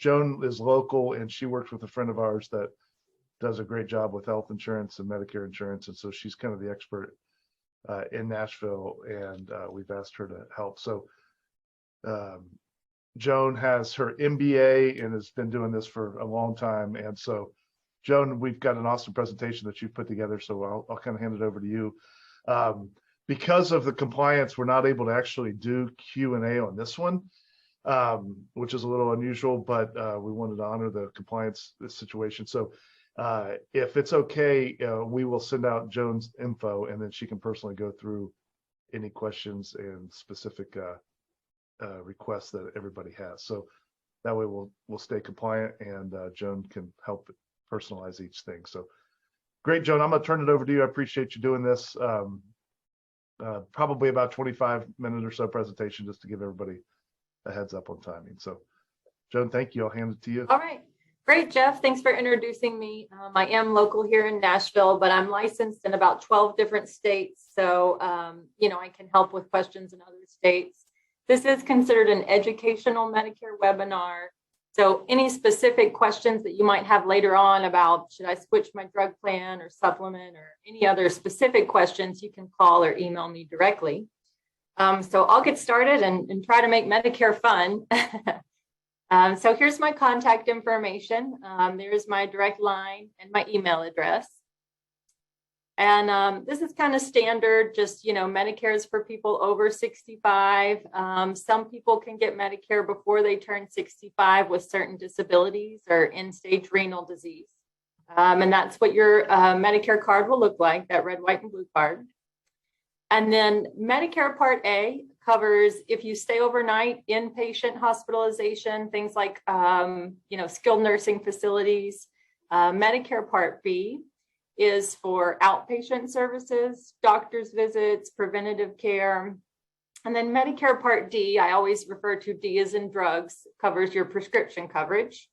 Joan is local, and she works with a friend of ours that does a great job with health insurance and Medicare insurance. And so she's kind of the expert in Nashville, and we've asked her to help. So Joan has her MBA and has been doing this for a long time. And so, Joan, we've got an awesome presentation that you've put together. So I'll kind of hand it over to you. Because of the compliance, we're not able to actually do Q&A on this one, which is a little unusual, but we wanted to honor the compliance situation. So if it's okay, we will send out Joan's info, and then she can personally go through any questions and specific requests that everybody has. So that way we'll stay compliant, and Joan can help personalize each thing. So great, Joan. I'm going to turn it over to you. I appreciate you doing this. Probably about 25-minute or so presentation, just to give everybody a heads up on timing. So Joan, thank you. I'll hand it to you. All right. Great, Jeff. Thanks for introducing me. I am local here in Nashville, but I'm licensed in about 12 different states. So, I can help with questions in other states. This is considered an educational Medicare webinar. So any specific questions that you might have later on about, should I switch my drug plan or supplement, or any other specific questions, you can call or email me directly. So I'll get started and try to make Medicare fun. So here's my contact information. There's my direct line and my email address. And this is kind of standard, just, Medicare is for people over 65. Some people can get Medicare before they turn 65 with certain disabilities or end-stage renal disease. And that's what your Medicare card will look like, that red, white, and blue card. And then Medicare Part A covers if you stay overnight, inpatient hospitalization, things like, skilled nursing facilities. Medicare Part B is for outpatient services, doctor's visits, preventative care. And then Medicare Part D, I always refer to D as in drugs, covers your prescription coverage.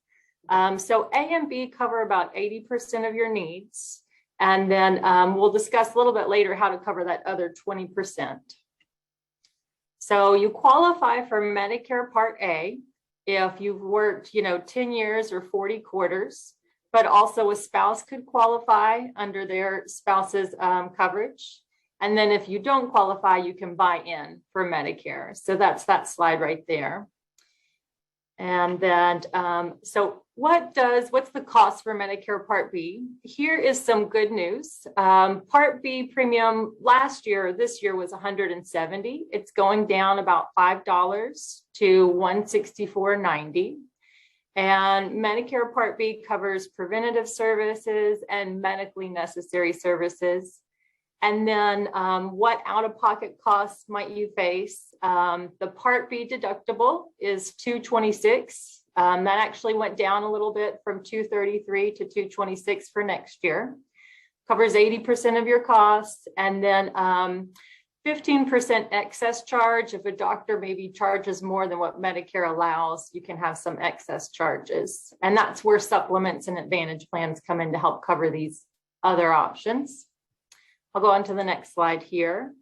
So A and B cover about 80% of your needs. And then we'll discuss a little bit later how to cover that other 20%. So you qualify for Medicare Part A if you've worked, 10 years or 40 quarters. But also a spouse could qualify under their spouse's coverage. And then if you don't qualify, you can buy in for Medicare. So that's that slide right there. And then, so what's the cost for Medicare Part B? Here is some good news. Part B premium this year was $170. It's going down about $5 to $164.90. And Medicare Part B covers preventative services and medically necessary services. And then what out-of-pocket costs might you face? The Part B deductible is $226. That actually went down a little bit from $233 to $226 for next year. Covers 80% of your costs. And then 15% excess charge. If a doctor maybe charges more than what Medicare allows, you can have some excess charges. And that's where supplements and advantage plans come in to help cover these other options. I'll go on to the next slide here.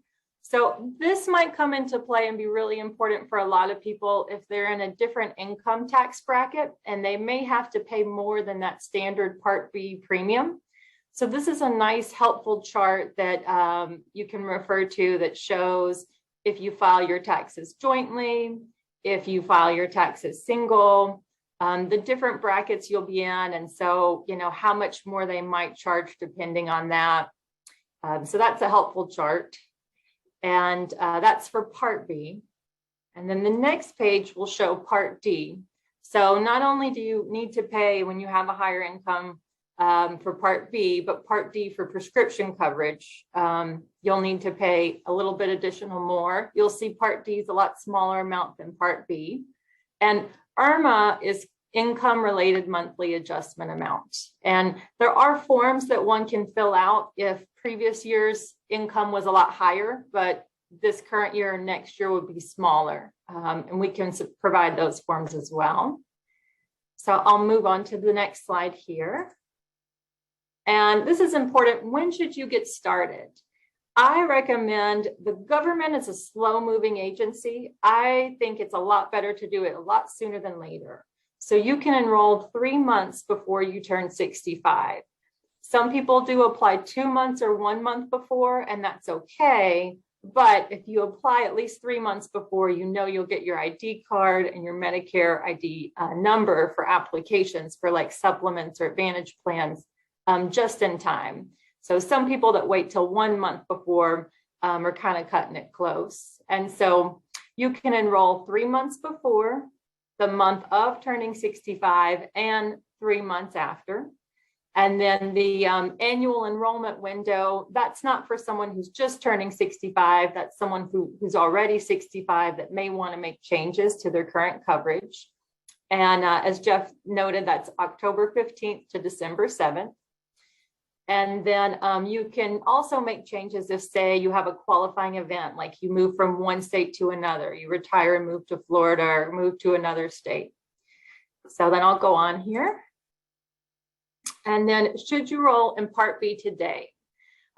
So this might come into play and be really important for a lot of people if they're in a different income tax bracket and they may have to pay more than that standard Part B premium. So this is a nice, helpful chart that you can refer to that shows if you file your taxes jointly, if you file your taxes single, the different brackets you'll be in. And so, how much more they might charge depending on that. So that's a helpful chart. And that's for Part B. And then the next page will show Part D. So not only do you need to pay when you have a higher income for Part B, but Part D for prescription coverage, you'll need to pay a little bit additional more. You'll see Part D is a lot smaller amount than Part B. And IRMA is income related monthly adjustment amount. And there are forms that one can fill out if previous year's income was a lot higher, but this current year and next year would be smaller. And we can provide those forms as well. So I'll move on to the next slide here. And this is important. When should you get started? I recommend, the government is a slow moving agency. I think it's a lot better to do it a lot sooner than later. So you can enroll 3 months before you turn 65. Some people do apply 2 months or 1 month before, and that's okay. But if you apply at least 3 months before, you know you'll get your ID card and your Medicare ID number for applications for like supplements or Advantage plans just in time. So some people that wait till 1 month before are kind of cutting it close. And so you can enroll 3 months before, the month of turning 65, and 3 months after. And then the annual enrollment window, that's not for someone who's just turning 65. That's someone who's already 65 that may want to make changes to their current coverage. And as Jeff noted, that's October 15th to December 7th. And then you can also make changes if, say, you have a qualifying event, like you move from one state to another, you retire and move to Florida or move to another state. So then I'll go on here. And then, should you roll in Part B today?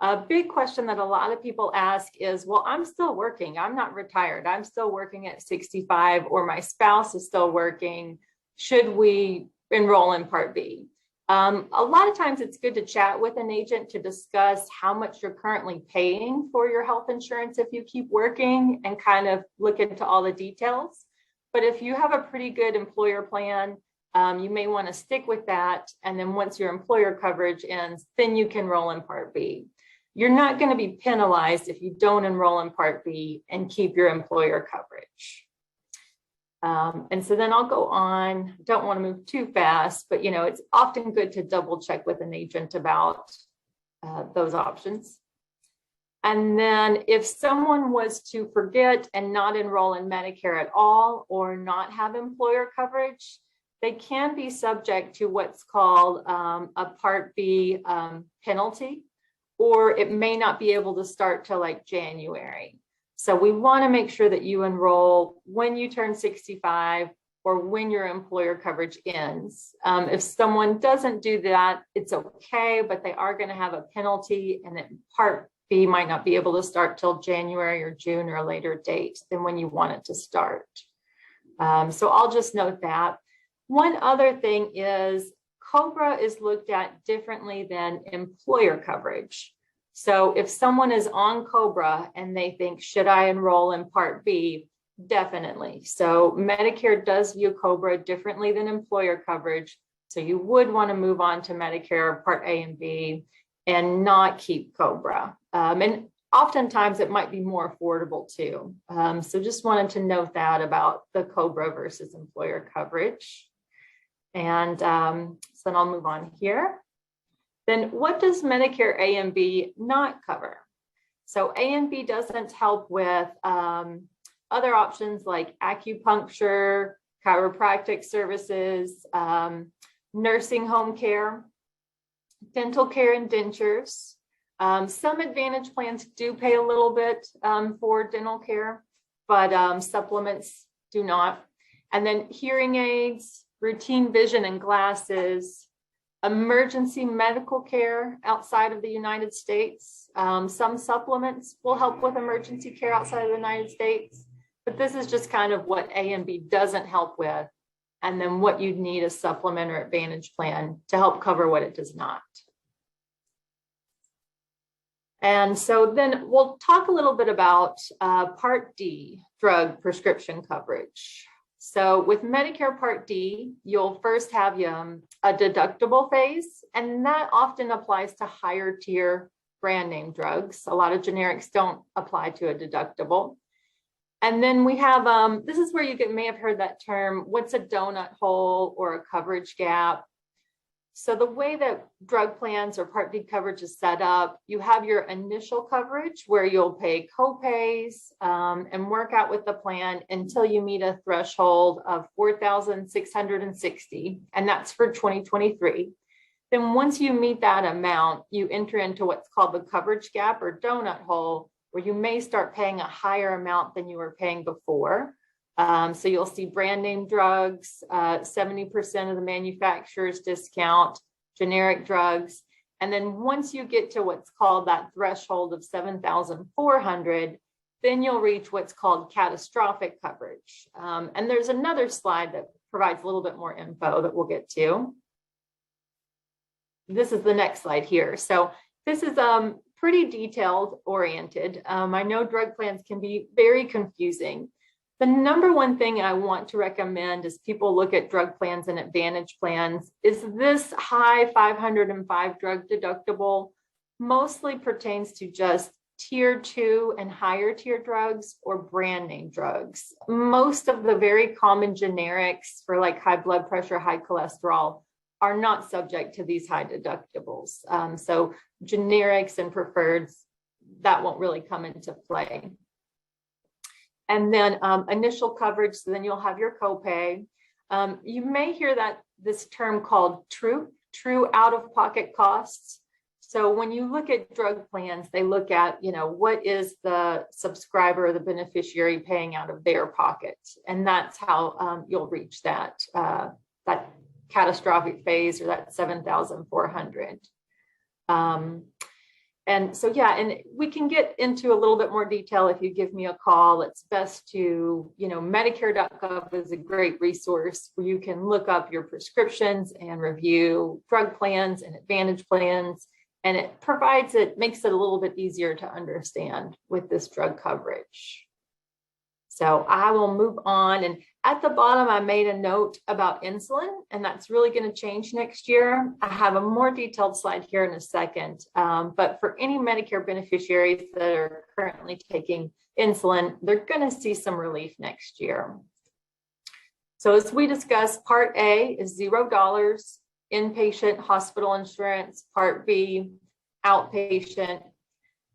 A big question that a lot of people ask is, well, I'm still working. I'm not retired. I'm still working at 65, or my spouse is still working. Should we enroll in Part B? A lot of times it's good to chat with an agent to discuss how much you're currently paying for your health insurance if you keep working, and kind of look into all the details. But if you have a pretty good employer plan, you may want to stick with that. And then once your employer coverage ends, then you can roll in Part B. You're not going to be penalized if you don't enroll in Part B and keep your employer coverage. And so then I'll go on. Don't want to move too fast, but it's often good to double check with an agent about those options. And then if someone was to forget and not enroll in Medicare at all, or not have employer coverage, they can be subject to what's called a Part B penalty, or it may not be able to start till like January. So we want to make sure that you enroll when you turn 65 or when your employer coverage ends. If someone doesn't do that, it's okay, but they are going to have a penalty, and then Part B might not be able to start till January or June or a later date than when you want it to start. So I'll just note that. One other thing is COBRA is looked at differently than employer coverage. So if someone is on COBRA and they think, should I enroll in Part B? Definitely. So Medicare does view COBRA differently than employer coverage. So you would want to move on to Medicare Part A and B and not keep COBRA. And oftentimes it might be more affordable too. So just wanted to note that about the COBRA versus employer coverage. And so then I'll move on here. Then what does Medicare A and B not cover? So A and B doesn't help with other options like acupuncture, chiropractic services, nursing home care, dental care and dentures. Some Advantage plans do pay a little bit for dental care, but supplements do not. And then hearing aids, routine vision and glasses, emergency medical care outside of the United States. Some supplements will help with emergency care outside of the United States, but this is just kind of what A and B doesn't help with, and then what you'd need a supplement or Advantage plan to help cover what it does not. And so then we'll talk a little bit about Part D, drug prescription coverage. So with Medicare Part D, you'll first have a deductible phase, and that often applies to higher tier brand name drugs. A lot of generics don't apply to a deductible. And then we have, this is where you may have heard that term, what's a donut hole or a coverage gap? So the way that drug plans or Part D coverage is set up, you have your initial coverage where you'll pay co-pays and work out with the plan until you meet a threshold of $4,660, and that's for 2023. Then once you meet that amount, you enter into what's called the coverage gap or donut hole, where you may start paying a higher amount than you were paying before. So you'll see brand name drugs, 70% of the manufacturer's discount, generic drugs. And then once you get to what's called that threshold of $7,400, then you'll reach what's called catastrophic coverage. And there's another slide that provides a little bit more info that we'll get to. This is the next slide here. So this is pretty detailed oriented. I know drug plans can be very confusing. The number one thing I want to recommend as people look at drug plans and advantage plans is this high 505 drug deductible mostly pertains to just tier 2 and higher tier drugs or brand name drugs. Most of the very common generics for like high blood pressure, high cholesterol are not subject to these high deductibles. So generics and preferreds, that won't really come into play. And then initial coverage, so then you'll have your copay. You may hear that this term called true out-of-pocket costs. So when you look at drug plans, they look at, what is the subscriber or the beneficiary paying out of their pocket? And that's how you'll reach that catastrophic phase, or that 7,400. And so, yeah, and we can get into a little bit more detail if you give me a call. It's best to, Medicare.gov is a great resource where you can look up your prescriptions and review drug plans and advantage plans. And it makes it a little bit easier to understand with this drug coverage. So I will move on. And at the bottom, I made a note about insulin, and that's really going to change next year. I have a more detailed slide here in a second. But for any Medicare beneficiaries that are currently taking insulin, they're going to see some relief next year. So as we discussed, Part A is $0, inpatient hospital insurance. Part B, outpatient.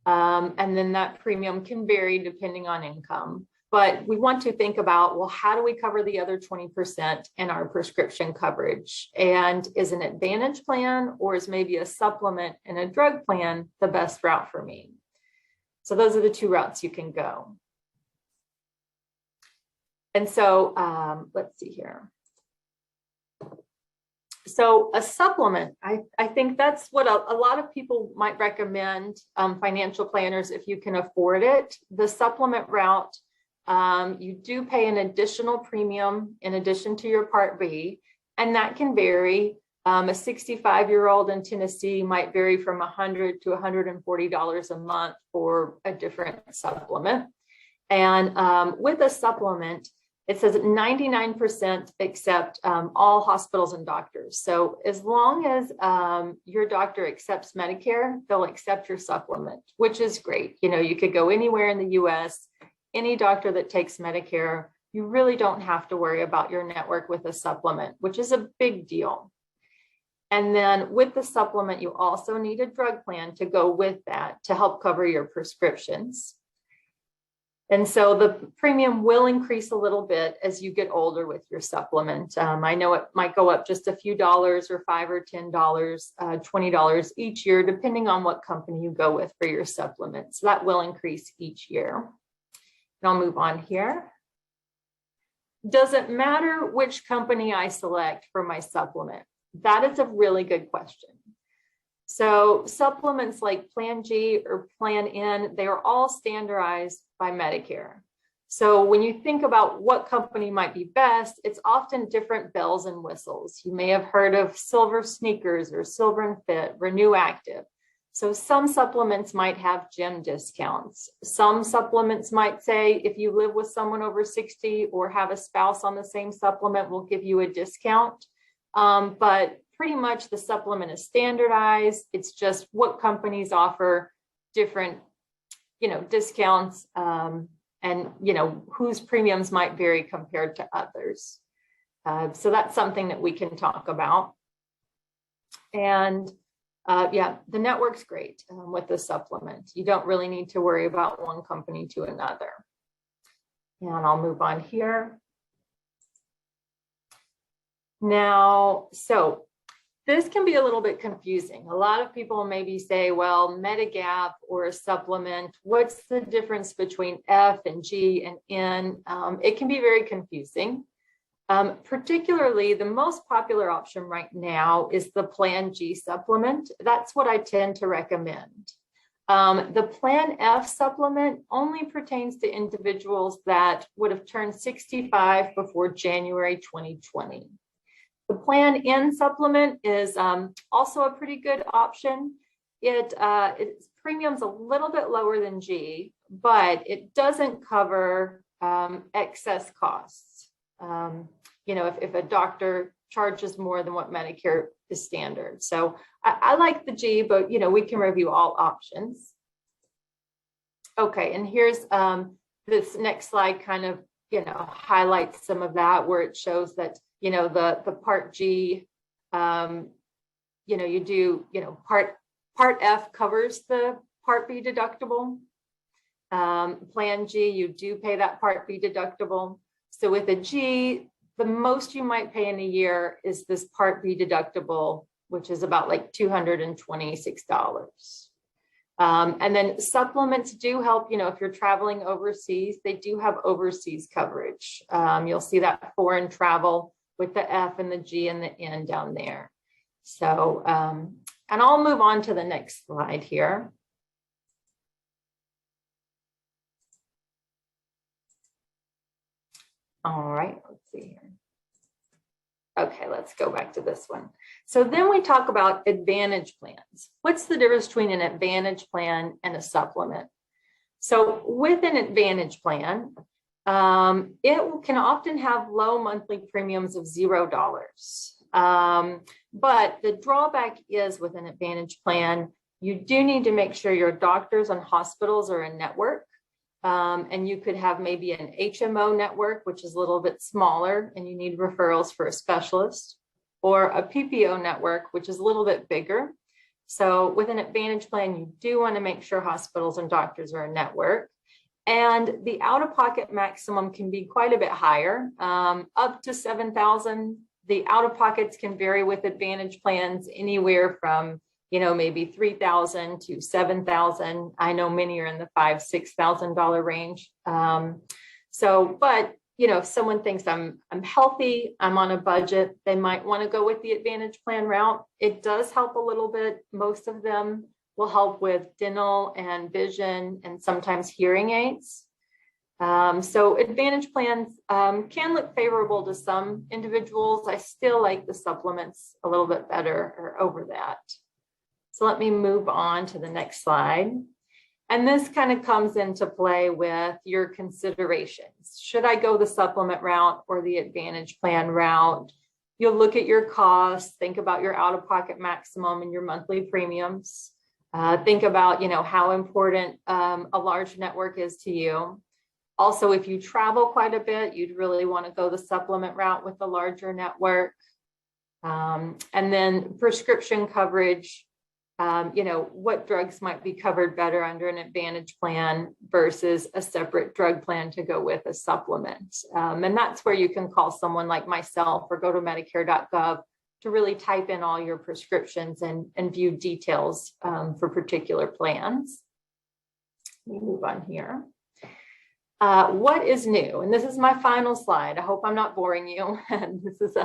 And then that premium can vary depending on income. But we want to think about, well, how do we cover the other 20% in our prescription coverage? And is an advantage plan, or is maybe a supplement in a drug plan the best route for me? So those are the two routes you can go. And so let's see here. So a supplement, I think that's what a lot of people might recommend, financial planners, if you can afford it. The supplement route, you do pay an additional premium in addition to your Part B, and that can vary. A 65-year-old in Tennessee might vary from $100 to $140 a month for a different supplement. And with a supplement, it says 99% accept all hospitals and doctors. So as long as your doctor accepts Medicare, they'll accept your supplement, which is great. You could go anywhere in the US, any doctor that takes Medicare, you really don't have to worry about your network with a supplement, which is a big deal. And then with the supplement, you also need a drug plan to go with that to help cover your prescriptions. And so the premium will increase a little bit as you get older with your supplement. I know it might go up just a few dollars, or $5 or $10, $20 each year, depending on what company you go with for your supplement. So that will increase each year. And I'll move on here. Does it matter which company I select for my supplement? That is a really good question. So supplements like Plan G or Plan N, they are all standardized by Medicare. So when you think about what company might be best, it's often different bells and whistles. You may have heard of Silver Sneakers or Silver and Fit, Renew Active. So some supplements might have gym discounts. Some supplements might say if you live with someone over 60 or have a spouse on the same supplement, we'll give you a discount. But pretty much the supplement is standardized. It's just what companies offer different, discounts, and, whose premiums might vary compared to others. So that's something that we can talk about. And yeah, the network's great with the supplement. You don't really need to worry about one company to another. And I'll move on here. Now, so this can be a little bit confusing. A lot of people maybe say, well, Medigap or a supplement, what's the difference between F and G and N? It can be very confusing. Particularly, the most popular option right now is the Plan G supplement. That's what I tend to recommend. The Plan F supplement only pertains to individuals that would have turned 65 before January 2020. The Plan N supplement is also a pretty good option. Its premium's a little bit lower than G, but it doesn't cover excess costs. If a doctor charges more than what Medicare is standard. So I like the G, but we can review all options. Okay, and here's this next slide kind of highlights some of that, where it shows that the Part G, you do Part F covers the Part B deductible. Plan G, you do pay that Part B deductible. So with a G, the most you might pay in a year is this Part B deductible, which is about like $226. And then supplements do help, if you're traveling overseas, they do have overseas coverage. You'll see that foreign travel with the F and the G and the N down there. So, and I'll move on to the next slide here. All right, let's see here. Okay, let's go back to this one. So then we talk about Advantage plans. What's the difference between an Advantage plan and a supplement? So with an Advantage plan, it can often have low monthly premiums of $0. But the drawback is with an Advantage plan, you do need to make sure your doctors and hospitals are in network. And you could have maybe an HMO network, which is a little bit smaller, and you need referrals for a specialist, or a PPO network, which is a little bit bigger. So with an Advantage plan, you do want to make sure hospitals and doctors are in network. And the out-of-pocket maximum can be quite a bit higher, up to $7,000. The out-of-pockets can vary with Advantage plans anywhere from maybe $3,000 to $7,000. I know many are in the $5,000–6,000 range. But if someone thinks I'm healthy, I'm on a budget, they might want to go with the Advantage plan route. It does help a little bit. Most of them will help with dental and vision and sometimes hearing aids. So Advantage plans can look favorable to some individuals. I still like the supplements a little bit better or over that. So let me move on to the next slide. And this kind of comes into play with your considerations. Should I go the supplement route or the Advantage plan route? You'll look at your costs, think about your out-of-pocket maximum and your monthly premiums. Think about, how important a large network is to you. Also, if you travel quite a bit, you'd really want to go the supplement route with the larger network. And then prescription coverage. What drugs might be covered better under an Advantage plan versus a separate drug plan to go with a supplement. And that's where you can call someone like myself or go to Medicare.gov to really type in all your prescriptions and view details for particular plans. Let me move on here. What is new? And this is my final slide. I hope I'm not boring you. This is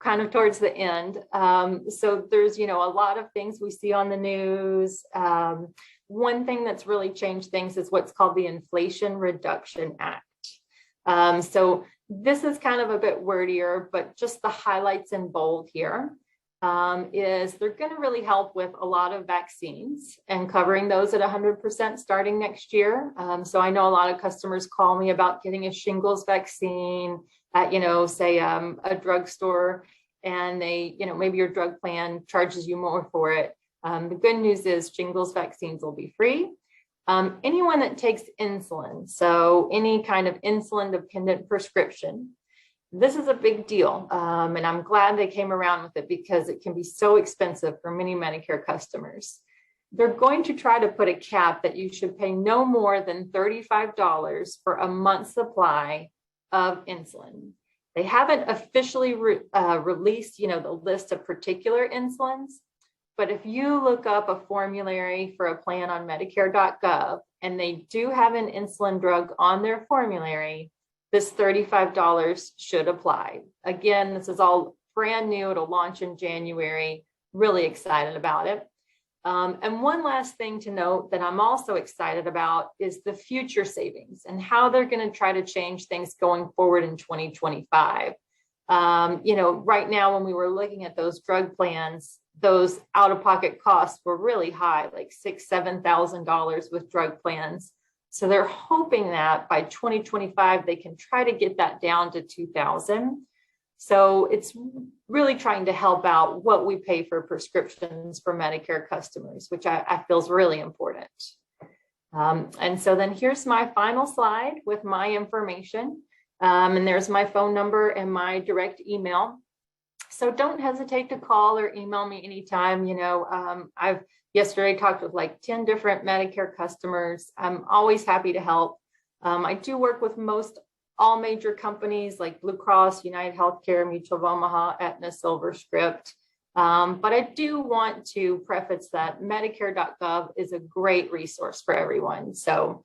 kind of towards the end. So there's, a lot of things we see on the news. One thing that's really changed things is what's called the Inflation Reduction Act. So this is kind of a bit wordier, but just the highlights in bold here is they're going to really help with a lot of vaccines and covering those at 100% starting next year. So I know a lot of customers call me about getting a shingles vaccine at, say a drugstore, and they, maybe your drug plan charges you more for it. The good news is shingles vaccines will be free. Anyone that takes insulin, so any kind of insulin dependent prescription, this is a big deal. And I'm glad they came around with it because it can be so expensive for many Medicare customers. They're going to try to put a cap that you should pay no more than $35 for a month's supply of insulin. They haven't officially released, the list of particular insulins, but if you look up a formulary for a plan on Medicare.gov and they do have an insulin drug on their formulary, this $35 should apply. Again, this is all brand new. It'll launch in January. Really excited about it. And one last thing to note that I'm also excited about is the future savings and how they're going to try to change things going forward in 2025. Right now, when we were looking at those drug plans, those out-of-pocket costs were really high, like $6,000, $7,000 with drug plans. So they're hoping that by 2025, they can try to get that down to $2,000. So it's really trying to help out what we pay for prescriptions for Medicare customers, which I feel is really important. And so then here's my final slide with my information. And there's my phone number and my direct email. So don't hesitate to call or email me anytime. I've yesterday talked with like 10 different Medicare customers. I'm always happy to help. I do work with all major companies like Blue Cross, United Healthcare, Mutual of Omaha, Aetna, SilverScript. But I do want to preface that Medicare.gov is a great resource for everyone. So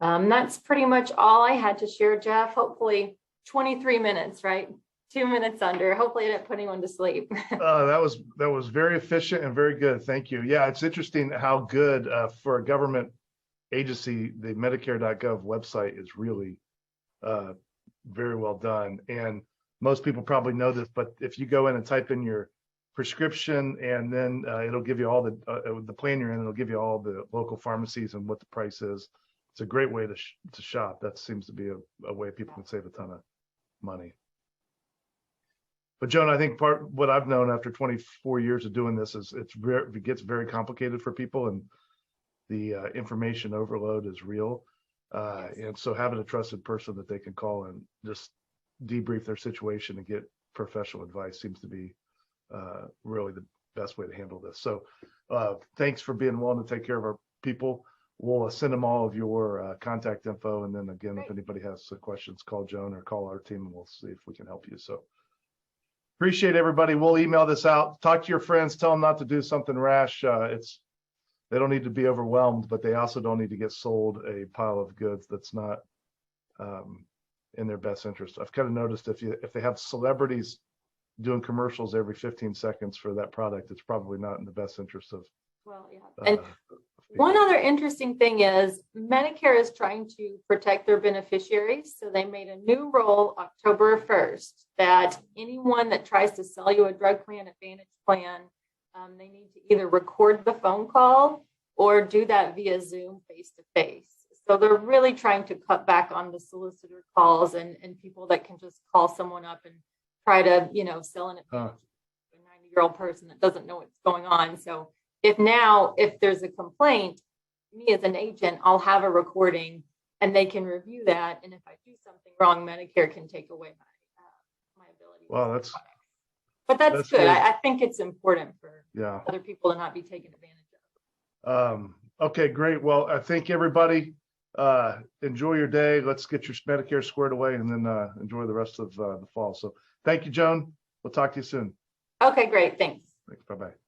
that's pretty much all I had to share, Jeff. Hopefully 23 minutes, right? 2 minutes under. Hopefully I didn't put anyone to sleep. That was very efficient and very good. Thank you. Yeah, it's interesting how good for a government agency, the Medicare.gov website is really very well done. And most people probably know this, but if you go in and type in your prescription and then it'll give you all the plan you're in, it'll give you all the local pharmacies and what the price is. It's a great way to shop. That seems to be a way people can save a ton of money. But Joan, I think what I've known after 24 years of doing this is it gets very complicated for people, and the information overload is real. And so having a trusted person that they can call and just debrief their situation and get professional advice seems to be really the best way to handle this. So thanks for being willing to take care of our people. We'll send them all of your contact info. And then again, if anybody has questions, call Joan or call our team and we'll see if we can help you. So appreciate everybody. We'll email this out. Talk to your friends. Tell them not to do something rash. They don't need to be overwhelmed, but they also don't need to get sold a pile of goods that's not in their best interest. I've kind of noticed if they have celebrities doing commercials every 15 seconds for that product, it's probably not in the best interest of. Well, yeah. And one other interesting thing is Medicare is trying to protect their beneficiaries. So they made a new rule October 1st that anyone that tries to sell you a drug plan, Advantage plan, they need to either record the phone call or do that via Zoom face-to-face. So they're really trying to cut back on the solicitor calls and people that can just call someone up and try to, sell an Advantage to a 90-year-old person that doesn't know what's going on. So if there's a complaint, me as an agent, I'll have a recording and they can review that. And if I do something wrong, Medicare can take away my ability. Well, that's good. I think it's important for other people to not be taken advantage of. Okay, great. Well, I thank everybody. Enjoy your day. Let's get your Medicare squared away and then enjoy the rest of the fall. So thank you, Joan. We'll talk to you soon. Okay, great. Thanks. Thanks. Bye-bye.